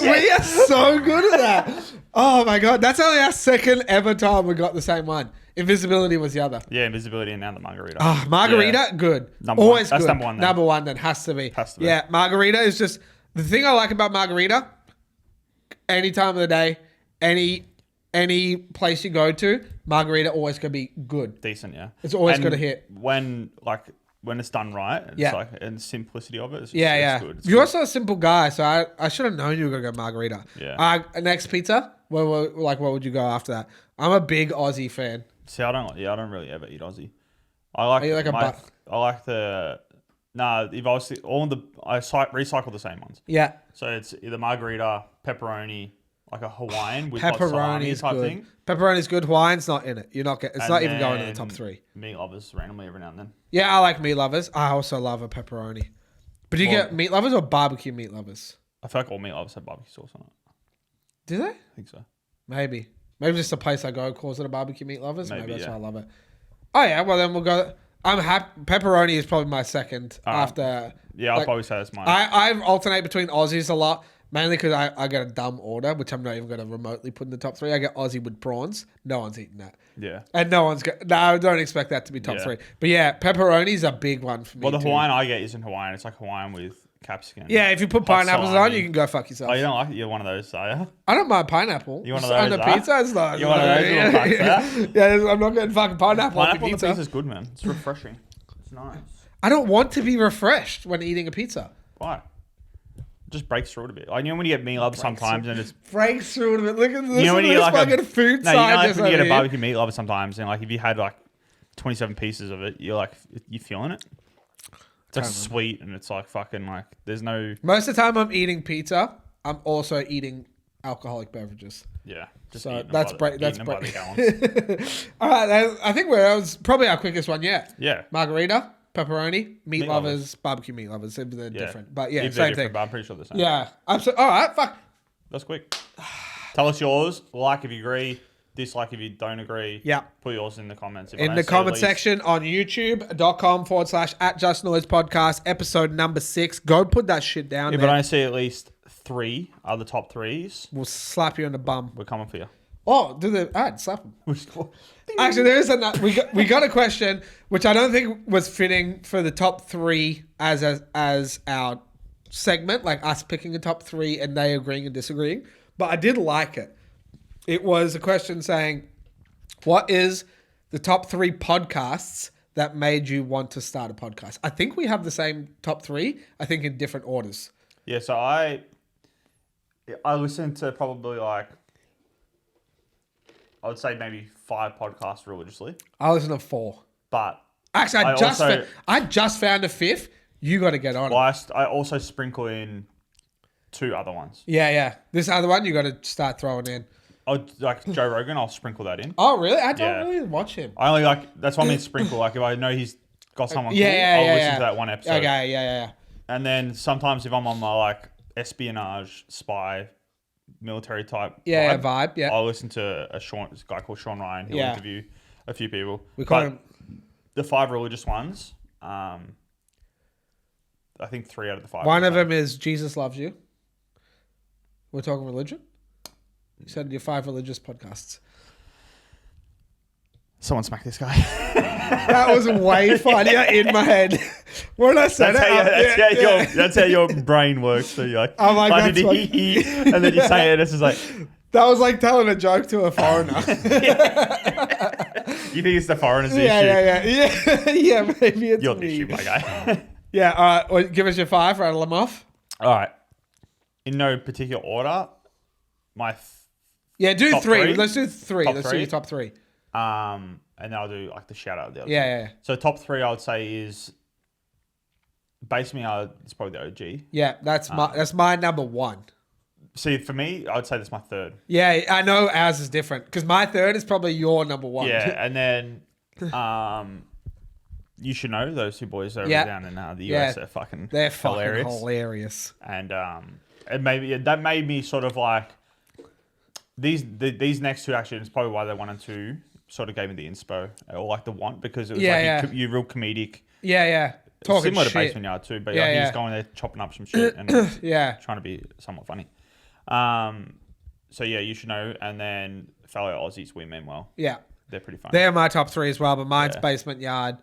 We are so good at that. Oh my god, that's only our second ever time we got the same one. Invisibility was the other. Yeah, invisibility and now the margarita. Margarita, Yeah. good. Number one. Always That's good. number one then. Number one then has to be. Has to be. Yeah, margarita is just the thing I like about margarita. Any time of the day, any place you go to, margarita always gonna be good. Decent, yeah. It's always And gonna hit. When, like, when it's done right, it's like, and the simplicity of it. It's just, it's good. It's You're good. also a simple guy, so I should have known you were gonna go margarita. Yeah. Next pizza. What would you go after that? I'm a big Aussie fan. See, I don't really ever eat Aussie. I like. Are you like I like the. Nah, you've obviously I recycle the same ones. Yeah. So it's either margarita, pepperoni, like a Hawaiian with Pepperoni salami is type good. thing. Pepperoni's good. Hawaiian's not in it. It's not even going in the top 3. Meat lovers randomly every now and then. Yeah, I like meat lovers. I also love a pepperoni. But do you get meat lovers or barbecue meat lovers? I feel like all meat lovers have barbecue sauce on it. Do they? I think so. Maybe just the place I go calls it a barbecue meat lovers. Maybe that's why I love it. Oh yeah, well then we'll go. I'm happy. Pepperoni is probably my second after. Yeah, I'll probably say that's mine. I alternate between Aussies a lot, mainly because I get a dumb order, which I'm not even going to remotely put in the top 3. I get Aussie with prawns. No one's eating that. Yeah. And no, I don't expect that to be top 3. But yeah, pepperoni's a big one for me. Well, the Hawaiian I get isn't Hawaiian. It's like Hawaiian with capsicum. Yeah, if you put pineapples on, you can go fuck yourself. Oh, you don't like it? You're one of those, are you? I don't mind pineapple. You one of those? On the pizza, it's not. You're one of those little fucks, Yeah, I'm not getting fucking pineapple on the Pineapple on the pizza. pizza's good, man. It's refreshing. It's nice. I don't want to be refreshed when eating a pizza. Why? Just breaks through it a bit. Like, you know when you get meat lovers sometimes and it's... Breaks through it a bit. Look at this, when you this get fucking food No, you know like scientist when you get over a here. barbecue meat lover sometimes and like if you had like 27 pieces of it, you're feeling it? It's like sweet and it's like fucking like there's no... Most of the time I'm eating pizza, I'm also eating alcoholic beverages. Yeah. Just So eating that's them by break. the- That's eating them by break. the gallons. All right, I think that was probably our quickest one yet. Yeah. Margarita, pepperoni, meat lovers, lovers. barbecue meat lovers. They're different, but yeah, If they're same different, thing. but I'm pretty sure they're the same. Yeah, absolutely. All right, fuck. That's quick. Tell us yours. Like if you agree. Dislike if you don't agree. Yeah. Put yours in the comments. If I In don't the see it, comment at least- section on youtube.com/@justnoisepodcast, episode number 6. Go put that shit down If there. I don't see at least 3 other top 3s, We'll slap you in the bum. we're coming for you. Oh, do the ad, slap them. Actually, there is another. We got a question which I don't think was fitting for the top 3 as our segment, like us picking a top 3 and they agreeing and disagreeing. But I did like it. It was a question saying, "What is the top 3 podcasts that made you want to start a podcast?" I think we have the same top 3. I think in different orders. Yeah, so I listen to probably like, I would say maybe 5 podcasts religiously. I listen to 4. But Actually, I I just found a 5th. You got to get on it. I also sprinkle in 2 other ones. Yeah. This other one you got to start throwing in. Like Joe Rogan, I'll sprinkle that in. Oh, really? I don't Yeah. really watch him. I only that's what I mean sprinkle. Like if I know he's got someone cool, Yeah, I'll yeah, listen yeah. to that one episode. Okay, yeah. And then sometimes if I'm on my like espionage, spy, military type Vibe, yeah. I'll listen to a guy called Sean Ryan. He'll Yeah. interview a few people. We call But him... the 5 religious ones, I think 3 out of the 5. One of them is Jesus Loves You. We're talking religion? You said your 5 religious podcasts. Someone smack this guy. That was way funnier in my head. When I said That's how your brain works. So you're like, I'm like, and that's then you say it, it's just like, that was like telling a joke to a foreigner. you think it's the foreigner's issue. Yeah, maybe it's You're the me. issue, my guy. Yeah, all right. Well, give us your 5, rattle them off. All right. In no particular order, my Yeah, do Top 3. three? Let's do 3. Top Let's do three? your top 3. and then I'll do like the shout out of the other. Yeah. So top 3 I would say is basically it's probably the OG. Yeah, that's my number 1. See, for me, I would say that's my 3rd. Yeah, I know ours is different because my 3rd is probably your number 1. Yeah, and then you should know those 2 boys over down in the US are fucking they're hilarious. fucking hilarious. And that made me sort of like these next 2 actually. It's probably why they 1 and 2 sort of gave me the inspo or like the want because it was you're real comedic. Yeah. Talking similar shit. to Basement Yard too, but Yeah, he was yeah. going there chopping up some shit and trying to be somewhat funny. So yeah, you should know. And then fellow Aussies, we mean well. Yeah. They're pretty funny. They're my top 3 as well, but mine's Yeah. Basement Yard.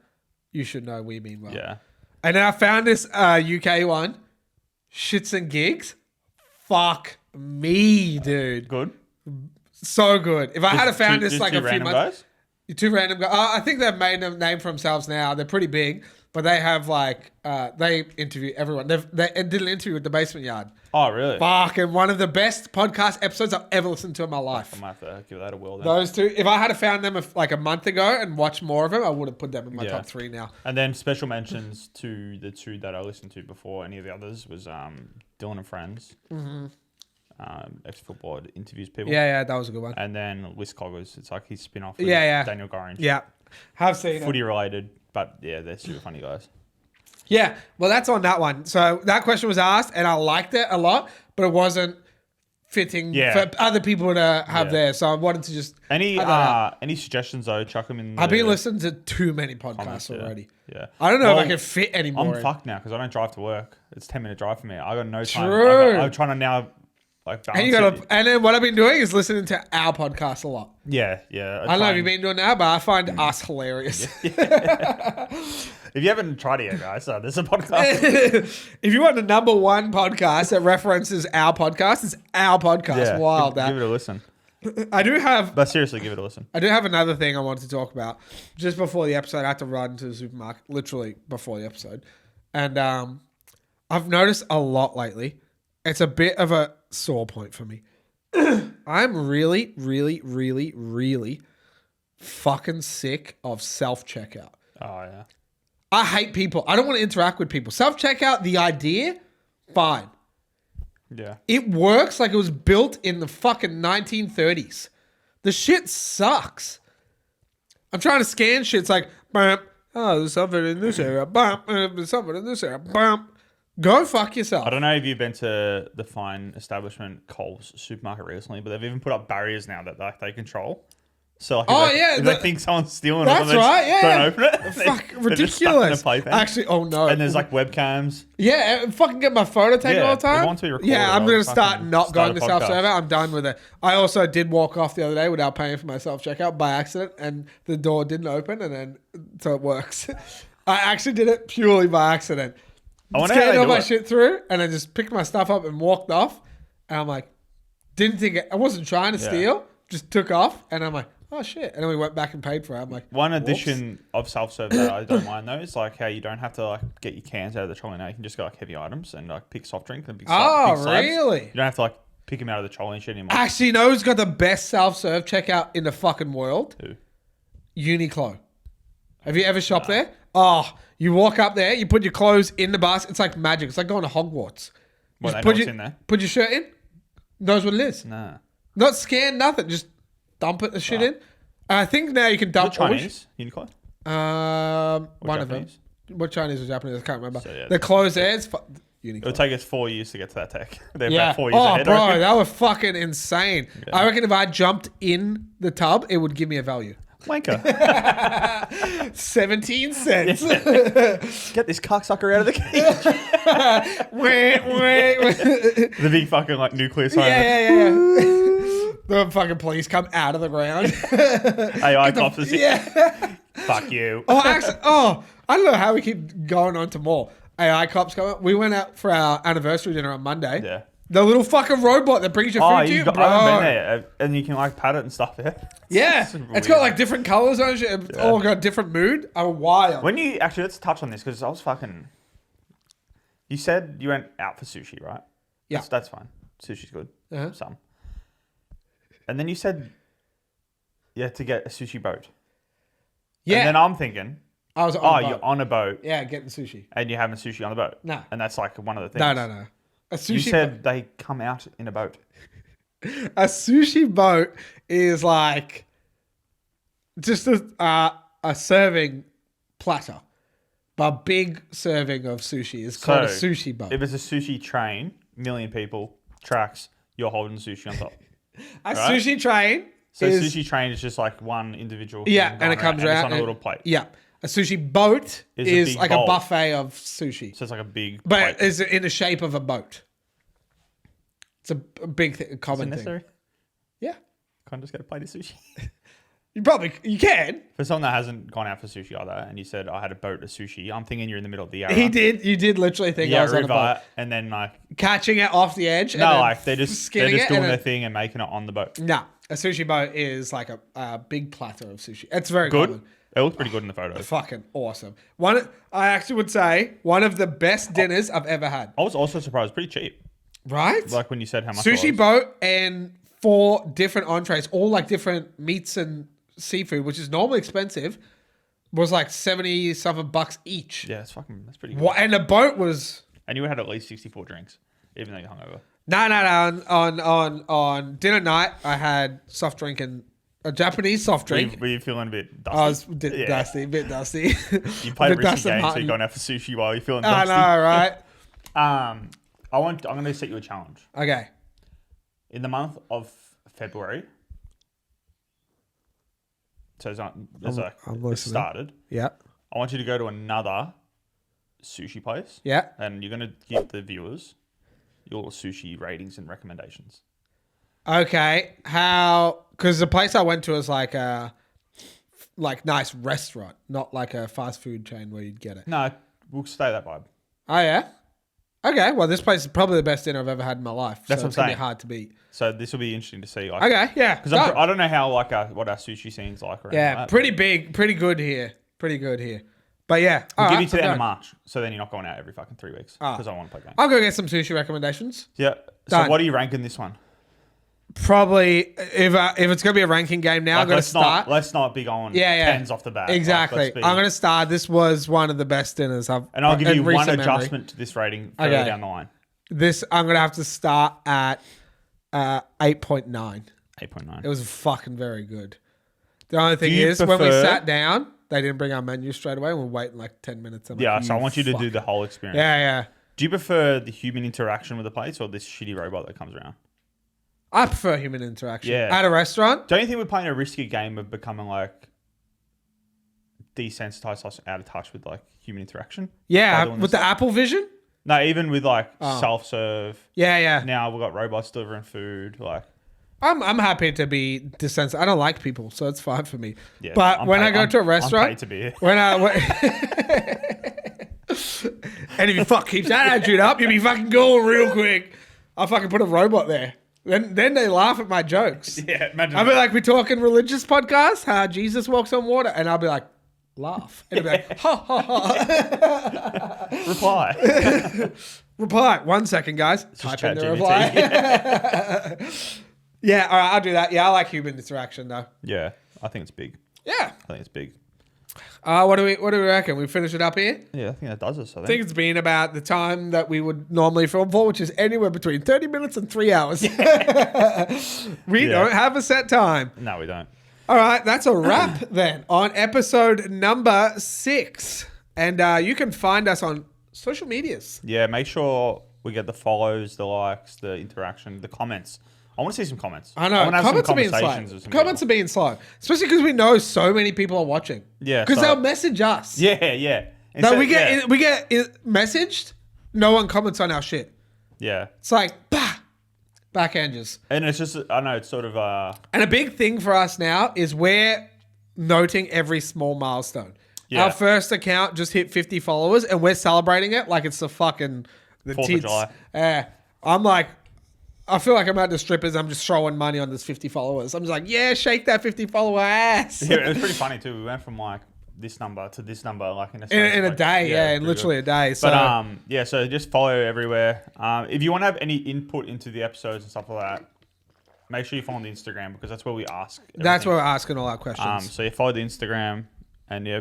You should know we mean well. Yeah. And then I found this UK one. Shits and Gigs. Fuck me, dude. Good. So good. If I had found this Just like two a few random months. guys? 2 random guys. I think they've made a name for themselves now. They're pretty big. but they have like they interview everyone. They did an interview with the Basement Yard. Oh, really? Fucking one of the best podcast episodes I've ever listened to in my life. I might have to give that a whirl then. Those two. If I had found them like a month ago and watched more of them, I would have put them in my top 3 now. And then special mentions to the 2 that I listened to before any of the others was Dylan and Friends. Mm-hmm. Ex-football interviews people. Yeah, that was a good one. And then Liz Coggers. It's like his spin-off with Daniel Gorringe. Yeah, have seen Footy related, but yeah, they're super funny guys. Yeah, well, that's on that one. So that question was asked, and I liked it a lot, but it wasn't fitting for other people to have there. So I wanted to just any suggestions though, chuck them in. I've been listening to too many podcasts already. Yeah, I don't know if I can fit anymore. I'm fucked now because I don't drive to work. It's 10-minute drive for me. I got no time. True. I'm trying to now like balance and then what I've been doing is listening to our podcast a lot. Yeah. I don't know if you've been doing that, but I find us hilarious. If you haven't tried it yet, guys, there's a podcast. If you want the number 1 podcast that references our podcast, it's our podcast. Yeah, Wild. give it a listen. I do have... But seriously, give it a listen. I do have another thing I wanted to talk about. Just before the episode, I had to run to the supermarket, literally before the episode. And I've noticed a lot lately. It's a bit of a sore point for me. I'm really, really, really, really fucking sick of self-checkout. Oh, yeah. I hate people. I don't want to interact with people. Self-checkout, the idea, fine. Yeah. It works like it was built in the fucking 1930s. The shit sucks. I'm trying to scan shit. It's like, bam, oh, there's something in this area. Bam, there's something in this area. Bam. Go fuck yourself. I don't know if you've been to the fine establishment Coles supermarket recently, but they've even put up barriers now that they control. So like if they think someone's stealing that's it, right, yeah. don't open it. Fuck, ridiculous. Actually, oh no. And there's like webcams. Yeah, and fucking get my photo taken all the time. They want to be recorded. Yeah, I'm going to start not going to a podcast. self-server. I'm done with it. I also did walk off the other day without paying for my self-checkout by accident, and the door didn't open, and then so it works. I actually did it purely by accident. I wonder how Scanned they all do my it. shit through, and I just picked my stuff up and walked off. And I'm like, didn't think I wasn't trying to steal, just took off, and I'm like, oh shit. And then we went back and paid for it. I'm like, one addition of self-serve that I don't mind though is like how you don't have to like get your cans out of the trolley now. You can just go like heavy items and like pick soft drink and big slabs. Really? You don't have to like pick them out of the trolley and shit anymore. Actually, you know who's got the best self-serve checkout in the fucking world? Who? Uniqlo. Have you ever shopped there? Oh, you walk up there, you put your clothes in the basket. It's like magic. It's like going to Hogwarts. Well, they know put what's in there. Put your shirt in. Knows what it is. Nah. Not scan, nothing. Just dump it, the shit in. And I think now you can dump Chinese Uniqlo? One of them. Japanese? What Chinese or Japanese? I can't remember. So, yeah, the clothes there is Uniqlo. It'll take us 4 years to get to that tech. They're Yeah. about 4 years ahead. Bro, I reckon. that was fucking insane. Yeah. I reckon if I jumped in the tub, it would give me a value. Wanker. 17 cents. Get this cocksucker out of the cage. The big fucking like nuclear siren. Yeah. The fucking police come out of the ground. AI cops is Yeah. fuck you. I don't know how we keep going on to more. AI cops come up. We went out for our anniversary dinner on Monday. Yeah. The little fucking robot that brings your food to you, bro. I haven't been there, and you can like pat it and stuff. Yeah, it's got like different colors on it. It's all got different mood. Oh, wild. When you actually, let's touch on this because I was fucking. You said you went out for sushi, right? Yeah, that's fine. Sushi's good. Uh-huh. Some. And then you said, to get a sushi boat. Yeah. And then I'm thinking, I was on a boat. You're on a boat. Yeah, getting sushi. And you're having sushi on the boat. No. And that's like one of the things. No. A sushi. You said they come out in a boat. A sushi boat is like just a serving platter, but a big serving of sushi is called a sushi boat. If it's a sushi train, million people, tracks, you're holding sushi on top. A sushi train. So sushi train is just like one individual. Yeah, and it comes around. It's on a little plate. Yeah. A sushi boat is like bowl. a buffet of sushi. So it's like a big But plate. it's in the shape of a boat. It's a big thing, a common Is it necessary? thing. Yeah. Can't just get a plate of sushi. You can. For someone that hasn't gone out for sushi either, and you said I had a boat of sushi, I'm thinking you're in the middle of the Yarra. You did literally think I was on a boat. And then like catching it off the edge. no, and like they're just doing their thing and making it on the boat. No, A sushi boat is like a big platter of sushi. It's very Good. common. It looks pretty good in the photos. Fucking awesome. I actually would say one of the best dinners I've ever had. I was also surprised. Pretty cheap. Right? Like when you said how much Sushi it was. boat and 4 different entrees, all like different meats and seafood, which is normally expensive, was like 70 something bucks each. Yeah, that's pretty good. What? And the boat was... And you had at least 64 drinks, even though you're hungover. No. On dinner night, I had soft drink and a Japanese soft drink. Were you feeling a bit dusty? I was a bit dusty. You played A bit risky dusty games, so Martin. you're going out for sushi while you're feeling I dusty. know, right? I'm going to set you a challenge. Okay. In the month of February, so I'm it listening. started, Yeah. I want you to go to another sushi place. Yeah. And you're going to give the viewers your sushi ratings and recommendations. Okay. Because the place I went to was like a nice restaurant, not like a fast food chain where you'd get it. No, we'll stay that vibe. Oh, yeah? Okay. Well, this place is probably the best dinner I've ever had in my life. That's so what it's I'm going to be saying. hard to beat. So this will be interesting to see. Like, Okay. Yeah. because Done. I don't know how what our sushi scene's like. Or Yeah. anything like that, Pretty big. Pretty good here. But yeah. We'll all give right, you to the I'm end of done. March, so then you're not going out every fucking 3 weeks because I want to play games. I'll go get some sushi recommendations. Yeah. So Done. what are you ranking this one? Probably, if it's going to be a ranking game now, I'm going to start. Let's not be going Yeah. tens off the bat. Exactly. I'm going to start. This was one of the best dinners I've And I'll give in you one recent memory. adjustment to this rating further down the line. This, I'm going to have to start at 8.9. 8.9. It was fucking very good. The only thing Do you is, when we prefer- sat down, they didn't bring our menu straight away. We're waiting like 10 minutes. I'm like, Yeah, so I want you to do fuck. the whole experience. Yeah. Do you prefer the human interaction with the place or this shitty robot that comes around? I prefer human interaction. Yeah. At a restaurant? Don't you think we're playing a risky game of becoming like desensitized, us out of touch with like human interaction? By Yeah, doing with this the Apple Vision? No, even with like self-serve. Yeah. Now we've got robots delivering food. Like, I'm happy to be desensitized. I don't like people, so it's fine for me. yeah. But I'm when paid- I go I'm- to a restaurant, I'm paid to be here. and if you keep that attitude up, you'll be fucking going real quick. I'll fucking put a robot there. Then they laugh at my jokes. Yeah, imagine. I'll be like, we talking religious podcast, how Jesus walks on water, and I'll be like, laugh. And it'll be like, ha ha ha. reply. Reply. 1 second, guys. Just Type in the ChatGPT. reply. Yeah, all right, I'll do that. Yeah, I like human interaction though. Yeah, I think it's big. Yeah. I think it's big. What do we reckon? We finish it up here? Yeah, I think that does us. I think it's been about the time that we would normally film for, which is anywhere between 30 minutes and 3 hours. We don't have a set time. No, we don't. All right, that's a wrap then on episode number 6. And you can find us on social medias. Yeah, make sure we get the follows, the likes, the interaction, the comments. I want to see some comments. I know. want to have Comments are some being conversations slow. with some Comments are people. being slow. Especially because we know so many people are watching. Yeah, Because so- they'll message us. Yeah. No, Instead- we get messaged. No one comments on our shit. Yeah. It's like, bah, backhanders. And it's just, I know, it's sort of, And a big thing for us now is we're noting every small milestone. Yeah. Our first account just hit 50 followers and we're celebrating it like it's the 4th of tits. July. I'm like, I feel like I'm at the strippers. I'm just throwing money on this 50 followers. I'm just like, yeah, shake that 50 follower ass. yeah, it was pretty funny too. We went from like this number to this number, like in a space in of, a like, day, yeah, in pretty literally good. a day. So But yeah, so just follow everywhere. If you want to have any input into the episodes and stuff like that, make sure you follow the Instagram because that's where we ask. that's everything. where we're asking all our questions. So you follow the Instagram and yeah,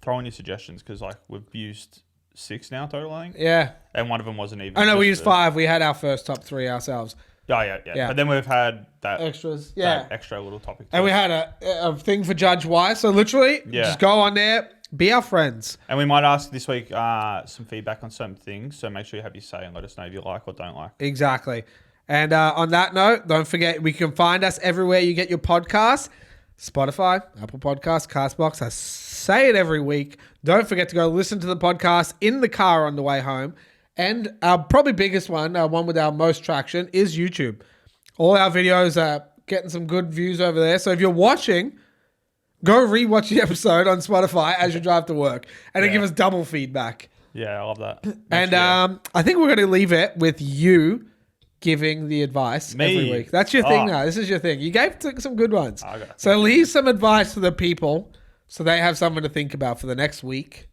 throw in your suggestions because like we've used 6 now total, I think. Yeah. And one of them wasn't even. I know we just used 5. We had our first top 3 ourselves. Oh yeah. Yeah. But then we've had that Extras. that Yeah. extra little topic. And we had a thing for Judge Wise. So literally, Yeah. just go on there, be our friends. And we might ask this week some feedback on certain things. So make sure you have your say and let us know if you like or don't like. Exactly. And on that note, don't forget, we can find us everywhere you get your podcasts. Spotify, Apple Podcasts, CastBox. I say it every week. Don't forget to go listen to the podcast in the car on the way home. And our probably biggest one, one with our most traction, is YouTube. All our videos are getting some good views over there. So if you're watching, go rewatch the episode on Spotify as you drive to work. And then give us double feedback. Yeah, I love that. And I think we're going to leave it with you giving the advice Me? every week. That's your thing Oh. now. This is your thing. You gave some good ones. I got- So leave some advice for the people so they have something to think about for the next week.